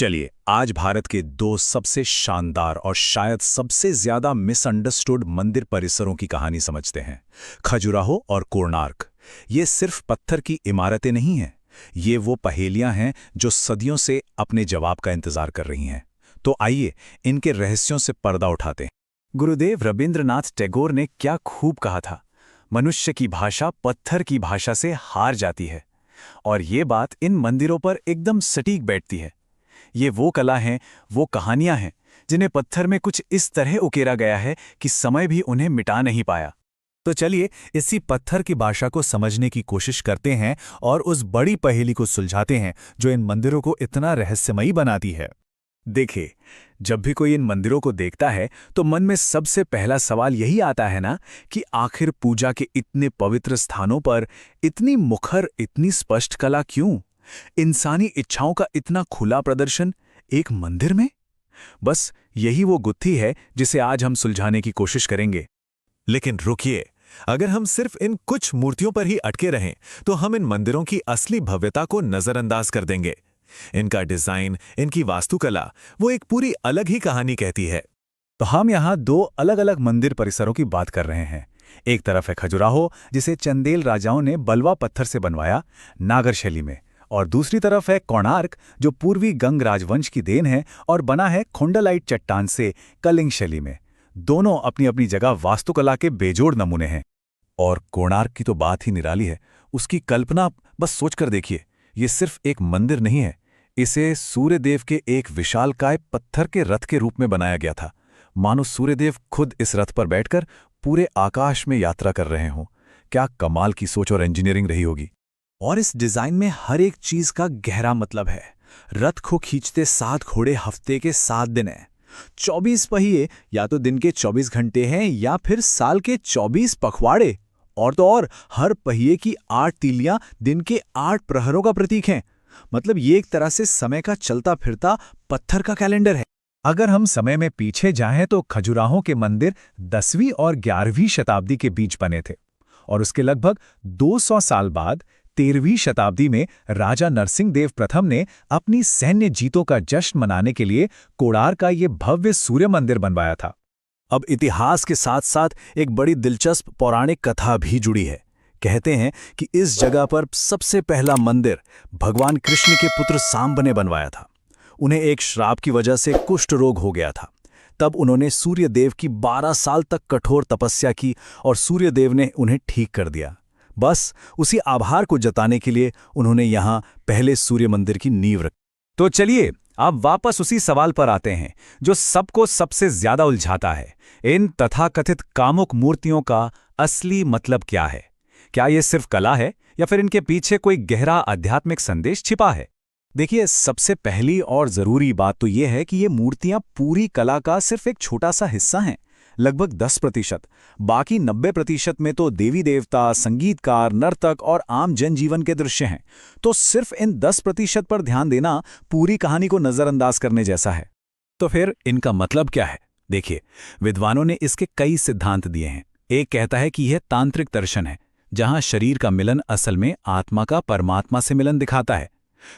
चलिए आज भारत के दो सबसे शानदार और शायद सबसे ज्यादा मिसअंडरस्टूड मंदिर परिसरों की कहानी समझते हैं। खजुराहो और कोणार्क। ये सिर्फ पत्थर की इमारतें नहीं हैं, ये वो पहेलियां हैं जो सदियों से अपने जवाब का इंतजार कर रही हैं। तो आइए इनके रहस्यों से पर्दा उठाते हैं। गुरुदेव रवींद्रनाथ टैगोर ने क्या खूब कहा था, मनुष्य की भाषा पत्थर की भाषा से हार जाती है। और ये बात इन मंदिरों पर एकदम सटीक बैठती है। ये वो कला हैं, वो कहानियां हैं जिन्हें पत्थर में कुछ इस तरह उकेरा गया है कि समय भी उन्हें मिटा नहीं पाया। तो चलिए इसी पत्थर की भाषा को समझने की कोशिश करते हैं और उस बड़ी पहेली को सुलझाते हैं जो इन मंदिरों को इतना रहस्यमयी बनाती है। देखिए, जब भी कोई इन मंदिरों को देखता है तो मन में सबसे पहला सवाल यही आता है ना कि आखिर पूजा के इतने पवित्र स्थानों पर इतनी मुखर, इतनी स्पष्ट कला क्यों? इंसानी इच्छाओं का इतना खुला प्रदर्शन एक मंदिर में? बस यही वो गुत्थी है जिसे आज हम सुलझाने की कोशिश करेंगे। लेकिन रुकिए, अगर हम सिर्फ इन कुछ मूर्तियों पर ही अटके रहें तो हम इन मंदिरों की असली भव्यता को नजरअंदाज कर देंगे। इनका डिजाइन, इनकी वास्तुकला, वो एक पूरी अलग ही कहानी कहती है। तो हम यहाँ दो अलग अलग मंदिर परिसरों की बात कर रहे हैं। एक तरफ है खजुराहो, जिसे चंदेल राजाओं ने बलवा पत्थर से बनवाया, नागर शैली में, और दूसरी तरफ है कोणार्क, जो पूर्वी गंग राजवंश की देन है और बना है खोंडालाइट चट्टान से, कलिंग शैली में। दोनों अपनी अपनी जगह वास्तुकला के बेजोड़ नमूने हैं। और कोणार्क की तो बात ही निराली है। उसकी कल्पना बस सोचकर देखिए, ये सिर्फ एक मंदिर नहीं है, इसे सूर्यदेव के एक विशालकाय पत्थर के रथ के रूप में बनाया गया था। मानो सूर्यदेव खुद इस रथ पर बैठकर पूरे आकाश में यात्रा कर रहे हों। क्या कमाल की सोच और इंजीनियरिंग रही होगी। और इस डिजाइन में हर एक चीज का गहरा मतलब है। रथ को खींचते 7 घोड़े हफ्ते के 7 दिन हैं। 24 पहिए या तो दिन के 24 घंटे हैं या फिर साल के 24 पखवाड़े। और तो और हर पहिए की 8 तीलियां दिन के 8 प्रहरों का प्रतीक हैं। मतलब ये एक तरह से समय का चलता फिरता पत्थर का कैलेंडर है। अगर हम समय में पीछे जाएं तो खजुराहो के मंदिर 10वीं और 11वीं शताब्दी के बीच बने थे, और उसके लगभग 200 साल बाद 13वीं शताब्दी में राजा नरसिंहदेव प्रथम ने अपनी सैन्य जीतों का जश्न मनाने के लिए कोणार्क का ये भव्य सूर्य मंदिर बनवाया था। अब इतिहास के साथ साथ एक बड़ी दिलचस्प पौराणिक कथा भी जुड़ी है। कहते हैं कि इस जगह पर सबसे पहला मंदिर भगवान कृष्ण के पुत्र सांब ने बनवाया था। उन्हें एक श्राप की वजह से कुष्ठ रोग हो गया था। तब उन्होंने सूर्यदेव की 12 साल तक कठोर तपस्या की और सूर्यदेव ने उन्हें ठीक कर दिया। बस उसी आभार को जताने के लिए उन्होंने यहाँ पहले सूर्य मंदिर की नींव रखी। तो चलिए अब वापस उसी सवाल पर आते हैं जो सबको सबसे ज्यादा उलझाता है। इन तथाकथित कामुक मूर्तियों का असली मतलब क्या है? क्या ये सिर्फ कला है या फिर इनके पीछे कोई गहरा आध्यात्मिक संदेश छिपा है? देखिए, सबसे पहली और जरूरी बात तो यह है कि ये मूर्तियां पूरी कला का सिर्फ एक छोटा सा हिस्सा हैं, लगभग 10%। बाकी 90% में तो देवी देवता, संगीतकार, नर्तक और आम जनजीवन के दृश्य हैं। तो सिर्फ इन 10% पर ध्यान देना पूरी कहानी को नजरअंदाज करने जैसा है। तो फिर इनका मतलब क्या है? देखिए, विद्वानों ने इसके कई सिद्धांत दिए हैं। एक कहता है कि यह तांत्रिक दर्शन है, जहां शरीर का मिलन असल में आत्मा का परमात्मा से मिलन दिखाता है।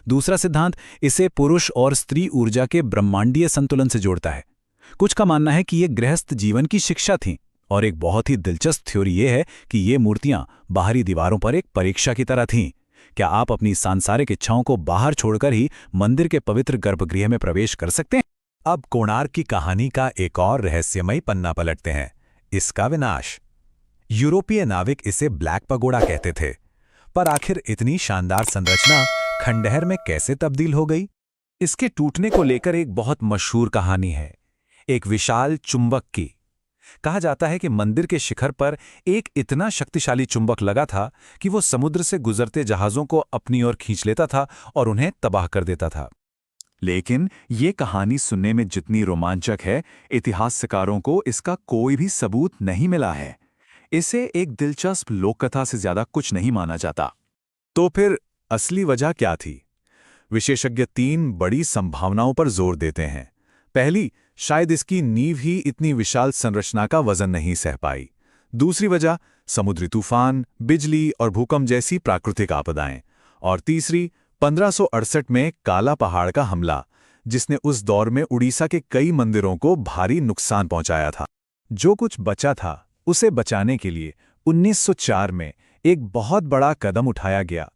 दूसरा सिद्धांत इसे पुरुष और स्त्री ऊर्जा के ब्रह्मांडीय संतुलन से जोड़ता है। कुछ का मानना है कि ये गृहस्थ जीवन की शिक्षा थी। और एक बहुत ही दिलचस्प थ्योरी ये है कि ये मूर्तियां बाहरी दीवारों पर एक परीक्षा की तरह थीं। क्या आप अपनी सांसारिक इच्छाओं को बाहर छोड़कर ही मंदिर के पवित्र गर्भगृह में प्रवेश कर सकते हैं? अब कोणार्क की कहानी का एक और रहस्यमयी पन्ना पलटते हैं, इसका विनाश। यूरोपीय नाविक इसे ब्लैक पगोड़ा कहते थे, पर आखिर इतनी शानदार संरचना खंडहर में कैसे तब्दील हो गई? इसके टूटने को लेकर एक बहुत मशहूर कहानी है, एक विशाल चुंबक की। कहा जाता है कि मंदिर के शिखर पर एक इतना शक्तिशाली चुंबक लगा था कि वो समुद्र से गुजरते जहाजों को अपनी ओर खींच लेता था और उन्हें तबाह कर देता था। लेकिन ये कहानी सुनने में जितनी रोमांचक है, इतिहासकारों को इसका कोई भी सबूत नहीं मिला है। इसे एक दिलचस्प लोककथा से ज्यादा कुछ नहीं माना जाता। तो फिर असली वजह क्या थी? विशेषज्ञ 3 बड़ी संभावनाओं पर जोर देते हैं। पहली, शायद इसकी नींव ही इतनी विशाल संरचना का वजन नहीं सह पाई। दूसरी वजह, समुद्री तूफान, बिजली और भूकंप जैसी प्राकृतिक आपदाएं। और तीसरी, 1568 में काला पहाड़ का हमला, जिसने उस दौर में उड़ीसा के कई मंदिरों को भारी नुकसान पहुंचाया था। जो कुछ बचा था उसे बचाने के लिए 1904 में एक बहुत बड़ा कदम उठाया गया।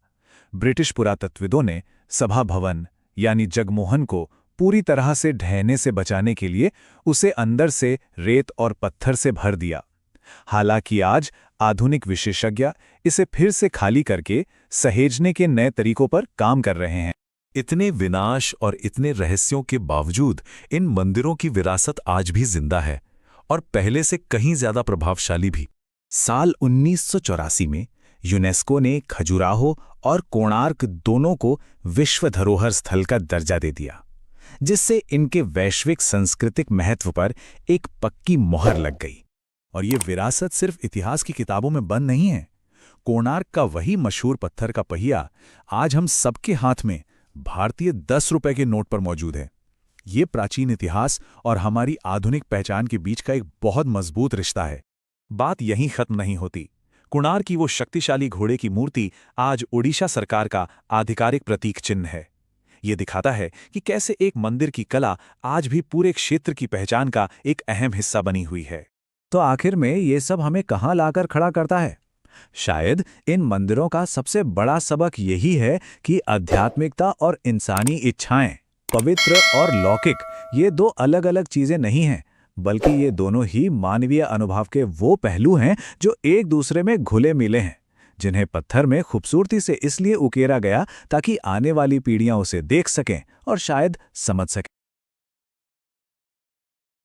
ब्रिटिश पुरातत्वविदों ने सभा भवन यानी जगमोहन को पूरी तरह से ढहने से बचाने के लिए उसे अंदर से रेत और पत्थर से भर दिया। हालांकि आज आधुनिक विशेषज्ञ इसे फिर से खाली करके सहेजने के नए तरीकों पर काम कर रहे हैं। इतने विनाश और इतने रहस्यों के बावजूद इन मंदिरों की विरासत आज भी जिंदा है और पहले से कहीं ज्यादा प्रभावशाली भी। साल 1984 में यूनेस्को ने खजुराहो और कोणार्क दोनों को विश्व धरोहर स्थल का दर्जा दे दिया, जिससे इनके वैश्विक सांस्कृतिक महत्व पर एक पक्की मोहर लग गई। और ये विरासत सिर्फ इतिहास की किताबों में बंद नहीं है। कोणार्क का वही मशहूर पत्थर का पहिया आज हम सबके हाथ में भारतीय 10 रुपए के नोट पर मौजूद है। ये प्राचीन इतिहास और हमारी आधुनिक पहचान के बीच का एक बहुत मजबूत रिश्ता है। बात यहीं खत्म नहीं होती। कोणार्क की वो शक्तिशाली घोड़े की मूर्ति आज ओडिशा सरकार का आधिकारिक प्रतीक चिन्ह है। ये दिखाता है कि कैसे एक मंदिर की कला आज भी पूरे क्षेत्र की पहचान का एक अहम हिस्सा बनी हुई है। तो आखिर में ये सब हमें कहाँ लाकर खड़ा करता है? शायद इन मंदिरों का सबसे बड़ा सबक यही है कि आध्यात्मिकता और इंसानी इच्छाएं, पवित्र और लौकिक, ये दो अलग अलग चीजें नहीं हैं, बल्कि ये दोनों ही मानवीय अनुभव के वो पहलू हैं जो एक दूसरे में घुले मिले हैं, जिन्हें पत्थर में खूबसूरती से इसलिए उकेरा गया ताकि आने वाली पीढ़ियां उसे देख सकें और शायद समझ सकें।